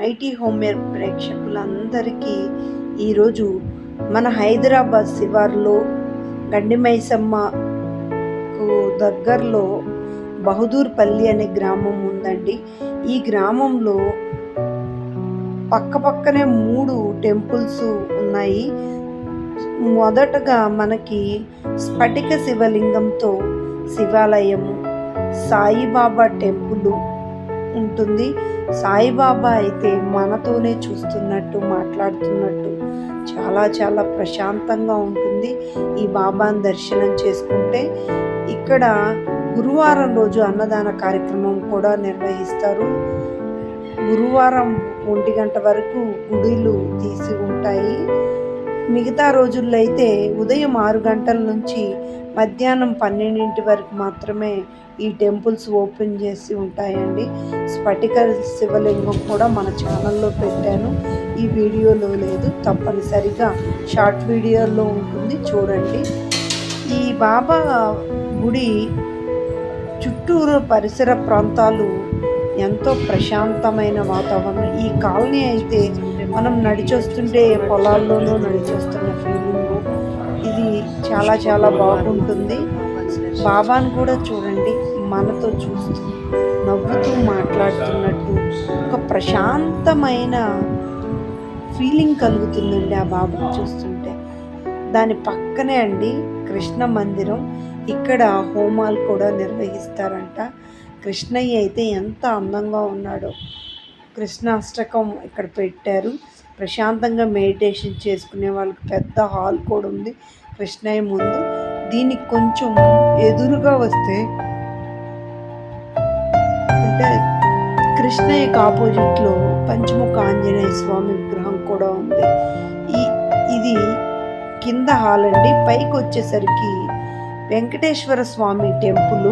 IT homemade ప్రేక్షకులందరికీ ఈరోజు మన హైదరాబాద్ శివార్లో గండిమైసమ్మకు దగ్గరలో బహదూర్పల్లి అనే గ్రామం ఉందండి. ఈ గ్రామంలో పక్కపక్కనే 3 టెంపుల్స్ ఉన్నాయి. మొదటగా మనకి స్ఫటిక శివలింగంతో శివాలయము, సాయిబాబా టెంపుల్ ఉంటుంది. సాయిబాబా అయితే మనతోనే చూస్తున్నట్టు, మాట్లాడుతున్నట్టు చాలా చాలా ప్రశాంతంగా ఉంటుంది ఈ బాబాను దర్శనం చేసుకుంటే. ఇక్కడ గురువారం రోజు అన్నదాన కార్యక్రమం కూడా నిర్వహిస్తారు. గురువారం 1 గంట వరకు గుడిలు తీసి ఉంటాయి. మిగతా రోజుల్లో అయితే ఉదయం 6 గంటల నుంచి మధ్యాహ్నం 12 వరకు మాత్రమే ఈ టెంపుల్స్ ఓపెన్ చేసి ఉంటాయండి. స్ఫటిక శివలింగం కూడా మన ఛానల్లో పెట్టాను, ఈ వీడియోలో లేదు, తప్పనిసరిగా షార్ట్ వీడియోలో ఉంటుంది, చూడండి. ఈ బాబా గుడి చుట్టూరు పరిసర ప్రాంతాలు ఎంతో ప్రశాంతమైన వాతావరణం. ఈ కాలనీ అయితే మనం నడిచొస్తుంటే పొలాల్లోనూ నడిచొస్తున్న ఫీలింగు, ఇది చాలా చాలా బాగుంటుంది. బాబాను కూడా చూడండి, మనతో చూస్తూ నవ్వుతూ మాట్లాడుతున్నట్టు ఒక ప్రశాంతమైన ఫీలింగ్ కలుగుతుందండి ఆ బాబాను చూస్తుంటే. దాని పక్కనే అండి కృష్ణ మందిరం, ఇక్కడ హోమాలు కూడా నిర్వహిస్తారంట. కృష్ణయ్య అయితే ఎంత అందంగా ఉన్నాడో. కృష్ణాష్టకం ఇక్కడ పెట్టారు. ప్రశాంతంగా మెడిటేషన్ చేసుకునే వాళ్ళకి పెద్ద హాల్ కూడా ఉంది కృష్ణయ్య ముందు. దీనికి కొంచెం ఎదురుగా వస్తే అంటే కృష్ణయ్యకి ఆపోజిట్లో పంచముఖ ఆంజనేయ స్వామి విగ్రహం కూడా ఉంది. ఇది కింద హాల్ అండి. పైకి వచ్చేసరికి వెంకటేశ్వర స్వామి టెంపుల్.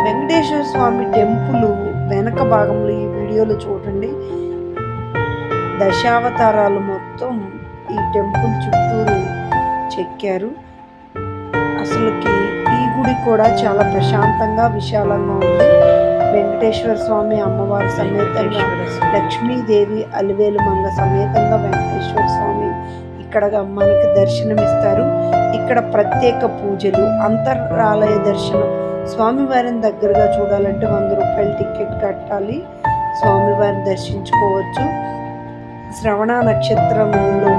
వెంకటేశ్వర స్వామి టెంపుల్ వెనక భాగంలో ఈ వీడియోలో చూడండి. దశావతారాలు మొత్తం ఈ టెంపుల్ చుట్టూరు చెక్కారు. అసలుకి ఈ గుడి కూడా చాలా ప్రశాంతంగా, విశాలంగా ఉంది. వెంకటేశ్వర స్వామి అమ్మవారి సమేతంగా, లక్ష్మీదేవి అలివేలు మంగ సమేతంగా వెంకటేశ్వర స్వామి ఇక్కడ మనకి దర్శనమిస్తారు. ఇక్కడ ప్రత్యేక పూజలు, అంతరాలయ దర్శనం. స్వామివారిని దగ్గరగా చూడాలంటే 100 రూపాయలు టికెట్ కట్టాలి, స్వామివారిని దర్శించుకోవచ్చు. శ్రవణ నక్షత్రంలో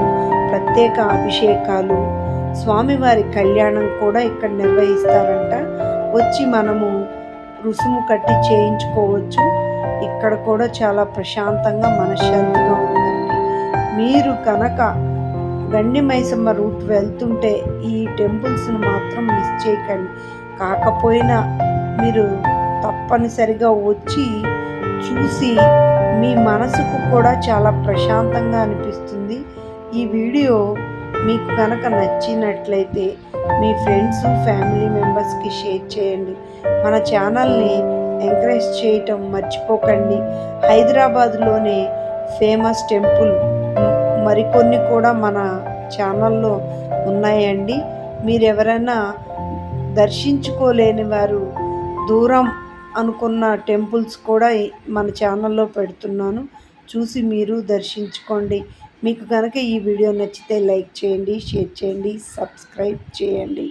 ప్రత్యేక అభిషేకాలు, స్వామివారి కళ్యాణం కూడా ఇక్కడ నిర్వహిస్తారంట. వచ్చి మనము రుసుము కట్టి చేయించుకోవచ్చు. ఇక్కడ కూడా చాలా ప్రశాంతంగా, మనశ్శాంతిగా ఉందండి. మీరు కనుక గండిమైసమ్మ రూట్ వెళ్తుంటే ఈ టెంపుల్స్ని మాత్రం మిస్ చేయకండి. కాకపోయినా మీరు తప్పనిసరిగా వచ్చి చూసి మీ మనసుకు కూడా చాలా ప్రశాంతంగా అనిపిస్తుంది. ఈ వీడియో మీకు కనుక నచ్చినట్లయితే మీ ఫ్రెండ్స్, ఫ్యామిలీ మెంబర్స్కి షేర్ చేయండి. మన ఛానల్ని ఎంకరేజ్ చేయటం మర్చిపోకండి. హైదరాబాద్లోనే ఫేమస్ టెంపుల్ మరికొన్ని కూడా మన ఛానల్లో ఉన్నాయండి. మీరు ఎవరైనా దర్శించుకోలేని వారు, దూరం అనుకున్న టెంపుల్స్ కూడా మన ఛానల్లో పెడుతున్నాను, చూసి మీరు దర్శించుకోండి. మీకు కనుక ఈ వీడియో నచ్చితే లైక్ చేయండి, షేర్ చేయండి, సబ్స్క్రైబ్ చేయండి.